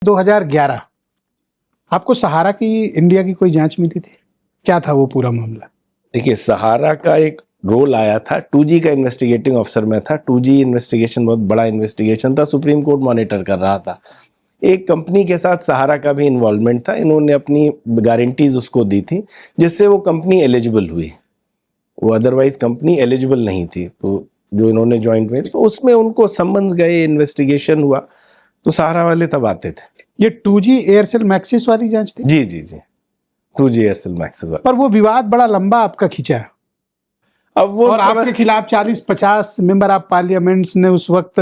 2011 आपको सहारा की इंडिया की कोई जांच मिली थी? क्या था वो पूरा मामला? देखिए, सहारा का एक रोल आया था, 2G का इन्वेस्टिगेटिंग ऑफिसर मैं था। 2G इन्वेस्टिगेशन बहुत बड़ा इन्वेस्टिगेशन था, सुप्रीम कोर्ट मॉनिटर कर रहा था। एक कंपनी के साथ सहारा का भी इन्वॉल्वमेंट था, इन्होंने अपनी गारंटीज उसको दी थी जिससे वो कंपनी एलिजिबल हुई। वो अदरवाइज कंपनी एलिजिबल नहीं थी, तो जो इन्होंने ज्वाइंट में, तो उसमें उनको समन्स गए, इन्वेस्टिगेशन हुआ, तो सहारा वाले तब आते थे। ये 2G एयरसेल मैक्सिस वाली जांच थी? जी जी जी, 2G एयरसेल मैक्सिस वाली। पर वो विवाद बड़ा लंबा आपका खींचा, अब वो और आपके खिलाफ 40-50 मेंबर ऑफ पार्लियामेंट्स ने उस वक्त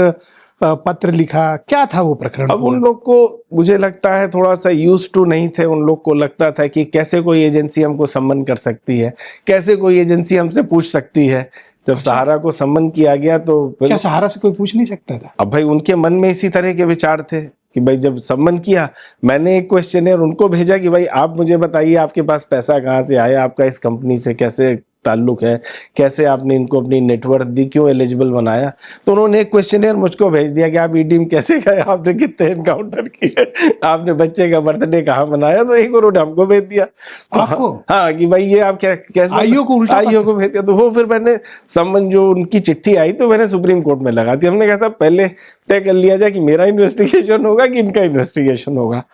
पत्र लिखा। क्या था वो प्रकरण? अब उन लोग को, मुझे लगता है, थोड़ा सा यूज टू नहीं थे। उन लोग को लगता था कि कैसे कोई एजेंसी हमको सम्मन कर सकती है, कैसे कोई एजेंसी हमसे पूछ सकती है। जब सहारा को सम्मन किया गया तो क्या सहारा से कोई पूछ नहीं सकता था? अब भाई उनके मन में इसी तरह के विचार थे कि भाई जब सम्मन किया, मैंने एक क्वेश्चनर उनको भेजा कि भाई आप मुझे बताइए आपके पास पैसा कहाँ से आया, आपका इस कंपनी से कैसे ताल्लुक है, कैसे आपने इनको अपनी नेटवर्क दी, क्यों एलिजिबल बनाया। तो उन्होंने एक क्वेश्चनर मुझको भेज दिया कि आप ईडी में कैसे गए, आपने कितने एनकाउंटर किए, आपने बच्चे का बर्थडे कहाँ मनाया। तो एक उन्होंने हमको भेज दिया, तो आपको? हाँ कि भाई ये आप क्या कैसे आईओ को उल्टा आईओ को भेज दिया। तो वो फिर मैंने सम्मन, जो उनकी चिट्ठी आई, तो मैंने सुप्रीम कोर्ट में लगा दी। हमने कहा था पहले तय कर लिया जाए कि मेरा इन्वेस्टिगेशन होगा कि इनका इन्वेस्टिगेशन होगा।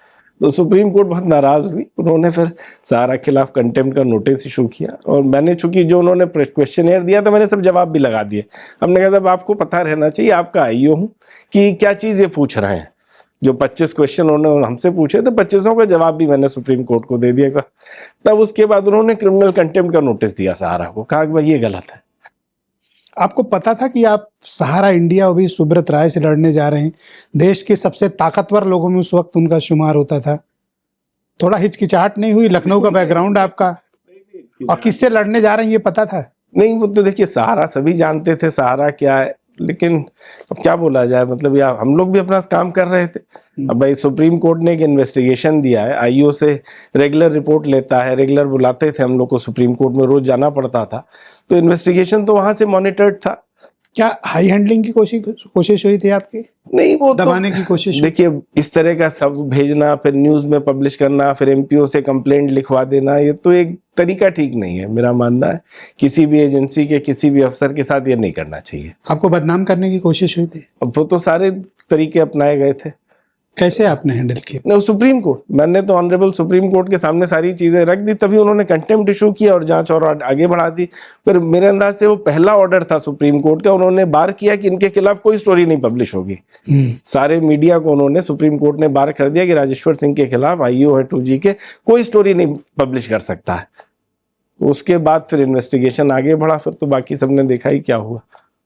तो सुप्रीम कोर्ट बहुत नाराज हुई, उन्होंने फिर सहारा के खिलाफ कंटेम्प्ट का नोटिस इशू किया। और मैंने, चूंकि जो उन्होंने क्वेश्चनर दिया था, मैंने सब जवाब भी लगा दिए। हमने कहा साहब आपको पता रहना चाहिए, आपका आईओ हूँ, कि क्या चीज़ ये पूछ रहे हैं। जो 25 क्वेश्चन उन्होंने हमसे पूछे थे, 25 का जवाब भी मैंने सुप्रीम कोर्ट को दे दिया। तब उसके बाद उन्होंने क्रिमिनल कंटेम्प्ट का नोटिस दिया सहारा को, कहा कि भाई ये गलत है। आपको पता था कि आप सहारा इंडिया अभी सुब्रत राय से लड़ने जा रहे हैं? देश के सबसे ताकतवर लोगों में उस वक्त उनका शुमार होता था। थोड़ा हिचकिचाहट नहीं हुई? लखनऊ का बैकग्राउंड आपका, और किससे लड़ने जा रहे हैं ये पता था? नहीं, वो तो देखिए सहारा सभी जानते थे सहारा क्या है, लेकिन अब क्या बोला जाए, मतलब यार हम लोग भी अपना काम कर रहे थे। अब भाई सुप्रीम कोर्ट ने एक इन्वेस्टिगेशन दिया है, आईओ से रेगुलर रिपोर्ट लेता है, रेगुलर बुलाते थे हम लोग को, सुप्रीम कोर्ट में रोज जाना पड़ता था। तो इन्वेस्टिगेशन तो वहां से मॉनिटर्ड था। क्या हाई हैंडलिंग की कोशिश हुई थी आपकी? नहीं, वो दबाने की कोशिश? देखिए, इस तरह का सब भेजना, फिर न्यूज में पब्लिश करना, फिर एमपीओ से कंप्लेंट लिखवा देना, ये तो एक तरीका ठीक नहीं है। मेरा मानना है किसी भी एजेंसी के किसी भी अफसर के साथ ये नहीं करना चाहिए। आपको बदनाम करने की कोशिश हुई थी? अब वो तो सारे तरीके अपनाए गए थे। कैसे आपने हैंडल किया? नहीं, सुप्रीम कोर्ट, मैंने तो ऑनरेबल सुप्रीम कोर्ट के सामने सारी चीजें रख दी, तभी उन्होंने कंटेम्प्ट इशू किया और जांच और आगे बढ़ा दी। फिर मेरे अंदाज से वो पहला ऑर्डर था सुप्रीम कोर्ट का, उन्होंने बार किया कि इनके खिलाफ कोई स्टोरी नहीं पब्लिश होगी। सारे मीडिया को उन्होंने, सुप्रीम कोर्ट ने बार कर दिया कि राजेश्वर सिंह के खिलाफ, आईओ है 2G के, कोई स्टोरी नहीं पब्लिश कर सकता है। तो उसके बाद फिर इन्वेस्टिगेशन आगे बढ़ा, फिर तो बाकी सबने देखा ही क्या हुआ।